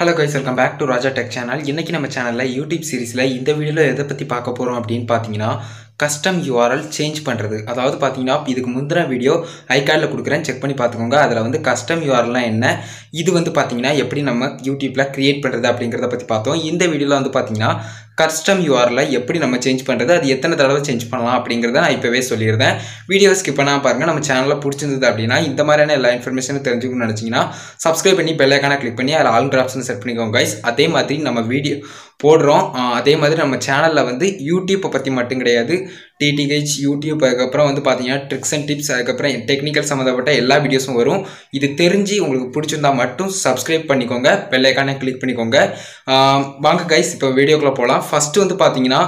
Hello guys, welcome back to Raja Tech channel. இன்னைக்கு நம்ம சேனல்ல YouTube சீரிஸ்ல இந்த வீடியோல எதை பத்தி பார்க்க போறோம் அப்படினு பாத்தீங்கன்னா custom URL change பண்றது. அதாவது பாத்தீங்கன்னா இதுக்கு முந்தின வீடியோ ஐ கார்ட்ல கொடுக்கிறேன், செக் பண்ணி பாத்துக்கோங்க. அதுல வந்து custom URL னா என்ன, இது வந்து பாத்தீங்கன்னா எப்படி நம்ம YouTubeல கிரியேட் பண்றது அப்படிங்கறத பத்தி பார்த்தோம். இந்த வீடியோல வந்து பாத்தீங்கன்னா custom URL எப்படி நம்ம சேஞ்ச் பண்றது, அது எத்தனை தடவை சேஞ்ச் பண்ணலாம் அப்படிங்கறத நான் இப்பவே சொல்லிருந்தேன். வீடியோ ஸ்கிப் பண்ணாம பாருங்க. நம்ம சேனல்ல பிடிச்சிருந்தது அப்படினா இந்த மாதிரியான எல்லா இன்ஃபர்மேஷனும் தெரிஞ்சுக்கணும்னு நினைச்சீங்கன்னா Subscribe பண்ணி பெல் ஐகானை கிளிக் பண்ணி அதுல ஆல் ஆப்ஷன் செட் பண்ணிக்கோங்க गाइस. அதே மாதிரி நம்ம வீடியோ போடுறோம், அதே மாதிரி நம்ம சேனல்ல வந்து YouTube பத்தி மட்டும் கிடையாது, TTH YouTube அதுக்கப்புறம் வந்து பாத்தீங்கன்னா ட்ரிக்ஸ் அண்ட் டிப்ஸ் அதுக்கப்புறம் டெக்னிக்கல் சம்பந்தப்பட்ட எல்லா வீடியோஸும் வரும். இது தெரிஞ்சு உங்களுக்கு பிடிச்சிருந்தா மட்டும் Subscribe பண்ணிக்கோங்க, பெல் ஐகானை கிளிக் பண்ணிக்கோங்க. வாங்க गाइस இப்போ வீடியோக்குள்ள போலாம். ஃபர்ஸ்ட் வந்து பாத்தீங்கன்னா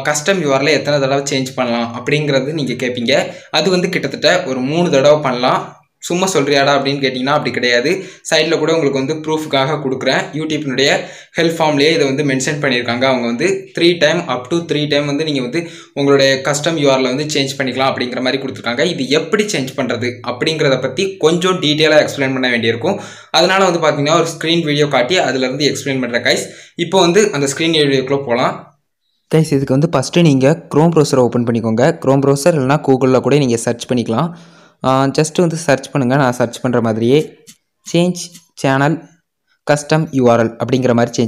கஸ்டம் URL எத்தனை தடவை சேஞ்ச் பண்ணலாம் அப்படிங்கிறது நீங்க கேப்பீங்க. அது வந்து கிட்டத்தட்ட ஒரு 3 தடவை பண்ணலாம். சும்மா சொல்றியாடா அப்படின்னு கேட்டிங்கன்னா அப்படி கிடையாது. சைடில் கூட உங்களுக்கு வந்து ப்ரூஃப்காக கொடுக்குறேன். யூடியூப்னுடைய ஹெல்ப் ஃபார்ம்லேயே இதை வந்து மென்ஷன் பண்ணியிருக்காங்க. அவங்க வந்து 3 டைம் அப் டு 3 டைம் வந்து நீங்கள் வந்து உங்களுடைய கஸ்டம் URL வந்து சேஞ்ச் பண்ணிக்கலாம் அப்படிங்கிற மாதிரி கொடுத்துருக்காங்க. இது எப்படி சேஞ்ச் பண்ணுறது அப்படிங்கிறத பற்றி கொஞ்சம் டீட்டெயிலாக எக்ஸ்பிளைன் பண்ண வேண்டியிருக்கும். அதனால் வந்து பார்த்தீங்கன்னா ஒரு ஸ்க்ரீன் வீடியோ காட்டி அதுலேருந்து எக்ஸ்பிளைன் பண்ணுறேன் கைஸ். இப்போ வந்து அந்த ஸ்க்ரீன் வீடியோக்குள்ளே போகலாம். கைஸ் இதுக்கு வந்து ஃபஸ்ட்டு நீங்கள் க்ரோம் ப்ரௌசரை ஓப்பன் பண்ணிக்கோங்க. க்ரோம் ப்ரௌசர் இல்லைனா கூகுளில் கூட நீங்கள் சர்ச் பண்ணிக்கலாம். ஜஸ்ட்டு வந்து சர்ச் பண்ணுங்கள். நான் சர்ச் பண்ணுற மாதிரியே சேஞ்ச் சேனல் கஸ்டம் URL அப்படிங்கிற மாதிரி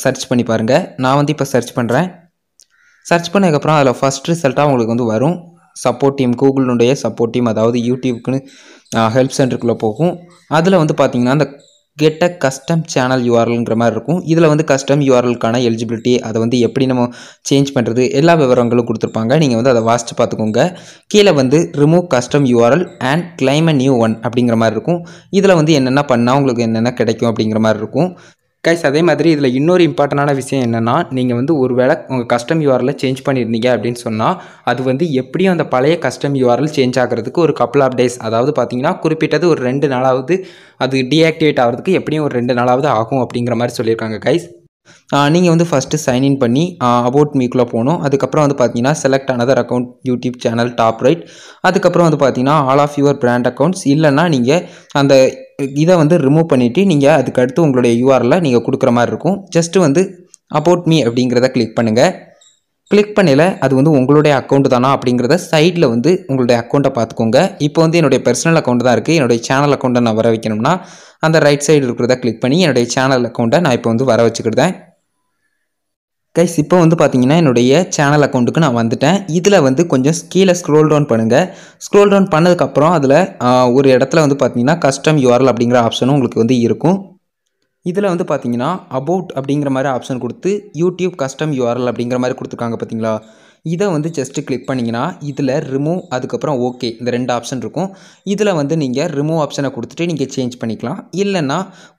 சர்ச் பண்ணி பாருங்கள். நான் வந்து இப்போ சர்ச் பண்ணுறேன். சர்ச் பண்ணதுக்கப்புறம் அதில் ஃபஸ்ட் ரிசல்ட்டாக உங்களுக்கு வந்து வரும். சப்போர்ட் டீம், கூகுளினுடைய சப்போர்ட் டீம், அதாவது யூடியூப்க்குன்னு ஹெல்ப் சென்டருக்குள்ளே போகும். அதில் வந்து பார்த்தீங்கன்னா அந்த கெட் அ கஸ்டம் சேனல் URLங்கிற மாதிரி இருக்கும். இதில் வந்து கஸ்டம் URLக்கான எலிஜிபிலிட்டி, அதை வந்து எப்படி நம்ம சேஞ்ச் பண்ணுறது, எல்லா விவரங்களும் கொடுத்துருப்பாங்க. நீங்கள் வந்து அதை வாசித்து பார்த்துக்கோங்க. கீழே வந்து remove custom URL and claim a new one அப்படிங்கிற மாதிரி இருக்கும். இதில் வந்து என்னென்ன பண்ணால் உங்களுக்கு என்னென்ன கிடைக்கும் அப்படிங்கிற மாதிரி இருக்கும் கைஸ். அதே மாதிரி இதில் இன்னொரு இம்பார்ட்டண்டான விஷயம் என்னென்னா, நீங்கள் வந்து ஒரு வேளை உங்கள் கஸ்டம் URL சேஞ்ச் பண்ணியிருந்தீங்க அப்படின்னு சொன்னால் அது வந்து எப்படியும் அந்த பழைய கஸ்டம் URL சேஞ்ச் ஆகிறதுக்கு ஒரு கப்புள் ஆஃப் டேஸ், அதாவது பார்த்தீங்கன்னா குறிப்பிட்டது ஒரு 2 நாளாவது அது டீஆக்டிவேட் ஆகிறதுக்கு எப்படியும் ஒரு 2 நாளாவது ஆகும் அப்படிங்கிற மாதிரி சொல்லியிருக்காங்க கைஸ். நீங்கள் வந்து ஃபஸ்ட்டு சைன்இன் பண்ணி அபவுட் மீக்குள்ளே போகணும். அதுக்கப்புறம் வந்து பார்த்தீங்கன்னா select another account YouTube channel top right. அதுக்கப்புறம் வந்து பார்த்தீங்கன்னா all of your brand accounts, இல்லைன்னா நீங்கள் அந்த இதை வந்து ரிமூவ் பண்ணிவிட்டு நீங்கள் அதுக்கு அடுத்து உங்களுடைய URL நீங்கள் கொடுக்குற மாதிரி இருக்கும். ஜஸ்ட்டு வந்து அபவுட் மீ அப்படிங்கிறத கிளிக் பண்ணுங்கள். கிளிக் பண்ணல அது வந்து உங்களுடைய அக்கௌண்ட் தானா அப்படிங்கிறத சைடில் வந்து உங்களுடைய அக்கௌண்ட்டை பார்த்துக்கோங்க. இப்போ வந்து என்னுடைய பர்சனல் அக்கௌண்ட் தான் இருக்குது. என்னுடைய சேனல் அக்கௌண்ட்டை நான் வர வைக்கணும்னா அந்த ரைட் சைடு இருக்கிறத கிளிக் பண்ணி என்னுடைய சேனல் அக்கௌண்ட்டை நான் இப்போ வந்து வர வச்சுக்கிட்டேன் கைஸ். இப்போ வந்து பார்த்தீங்கன்னா என்னுடைய சேனல் அக்கௌண்ட்டுக்கு நான் வந்துட்டேன். இதில் வந்து கொஞ்சம் கீழே ஸ்க்ரோல் டவுன் பண்ணுங்கள். ஸ்க்ரோல் டவுன் பண்ணதுக்கப்புறம் அதில் ஒரு இடத்துல வந்து பார்த்தீங்கன்னா கஸ்டம் URL அப்படிங்கிற ஆப்ஷனும் உங்களுக்கு வந்து இருக்கும். இதில் வந்து பார்த்தீங்கன்னா அபவுட் அப்படிங்கிற மாதிரி ஆப்ஷன் கொடுத்து யூடியூப் கஸ்டம் URL அப்படிங்கிற மாதிரி கொடுத்துருக்காங்க பார்த்தீங்களா. இதை வந்து ஜஸ்ட்டு கிளிக் பண்ணிங்கன்னா இதில் ரிமூவ் அதுக்கப்புறம் ஓகே இந்த 2 ஆப்ஷன் இருக்கும். இதில் வந்து நீங்கள் ரிமூவ் ஆப்ஷனை கொடுத்துட்டு நீங்கள் சேஞ்ச் பண்ணிக்கலாம், இல்லைன்னா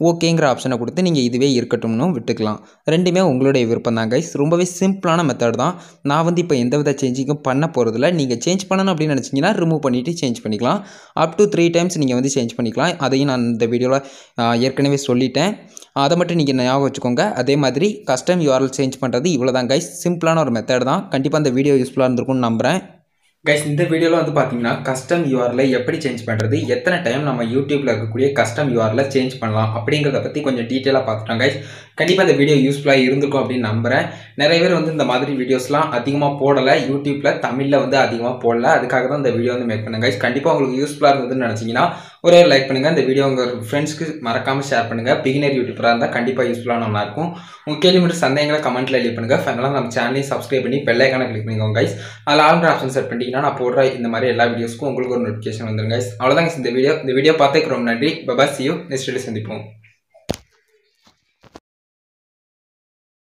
ஓகேங்கிற ஆப்ஷனை கொடுத்து நீங்கள் இதுவே இருக்கட்டும்னு விட்டுக்கலாம். ரெண்டுமே உங்களுடைய விருப்பம் தான் கைஸ். ரொம்பவே சிம்பிளான மெத்தட் தான். நான் வந்து இப்போ எந்தவித சேஞ்சிங்கும் பண்ண போகிறதில்ல. நீங்கள் சேஞ்ச் பண்ணணும் அப்படின்னு நினச்சிங்கன்னா ரிமூவ் பண்ணிவிட்டு சேஞ்ச் பண்ணிக்கலாம். அப் டு 3 டைம்ஸ் நீங்கள் வந்து சேஞ்ச் பண்ணிக்கலாம். அதையும் நான் இந்த வீடியோவில் ஏற்கனவே சொல்லிட்டேன். அதை மட்டும் நீங்கள் ஞாபகம் வச்சுக்கோங்க. அதே மாதிரி கஸ்டம் URL சேஞ்ச் பண்ணுறது இவ்வளோ தான் கைஸ். சிம்பிளான ஒரு மெத்தட் தான். கண்டிப்பாக இந்த வீடியோ யூஸ்ஃபுல்லாக இருந்திருக்கும்னு நம்புகிறேன் கைஸ். இந்த வீடியோவில் வந்து பார்த்தீங்கன்னா கஸ்டம் URL எப்படி சேஞ்ச் பண்ணுறது, எத்தனை டைம் நம்ம யூடியூப்பில் இருக்கக்கூடிய கஸ்டம் URL சேஞ்ச் பண்ணலாம் அப்படிங்கிறத பற்றி கொஞ்சம் டீட்டெயிலாக பார்த்துட்டோம் கைஸ். கண்டிப்பாக இந்த வீடியோ யூஸ்ஃபுல்லாக இருந்திருக்கும் அப்படின்னு நம்புகிறேன். நிறைய பேர் வந்து இந்த மாதிரி வீடியோஸ்லாம் அதிகமாக போடலை, யூடியூப்பில் தமிழில் வந்து அதிகமாக போடல. அதுக்காக தான் இந்த வீடியோ வந்து மேக் பண்ணுங்க கைஸ். கண்டிப்பாக உங்களுக்கு யூஸ்ஃபுல்லாக இருந்ததுன்னு நினச்சிங்கன்னா ஒரே லைக் பண்ணுங்கள். இந்த வீடியோ உங்கள் ஃப்ரெண்ட்ஸ்க்கு மறக்காமல் ஷேர் பண்ணுங்கள். பிகினர் யூடியூபராக இருந்தால் கண்டிப்பாக யூஸ்ஃபுல்லாக நல்லாயிருக்கும். உங்கள் கேள்வி மட்டும் சந்தேகங்களை கமெண்ட்டில் லீவ் பண்ணுங்கள். ஃபைனலாக நம்ம சேனலையும் சப்ஸ்கிரைப் பண்ணி பெல் ஐகானை கிளிக் பண்ணிக்கோங்க கைஸ். அதில் ஆல் ஆப்ஷன் செட் பண்ணிட்டீங்கன்னா நான் போடுற இந்த மாதிரி எல்லா வீடியோஸ்க்கும் உங்களுக்கு ஒரு நோட்டிஃபிகேஷன் வந்துருங்க கைஸ். அவ்வளோதான் இந்த வீடியோ பார்த்துக்கு ரொம்ப நன்றி. Bye bye, see you. Next video சந்திப்போம்.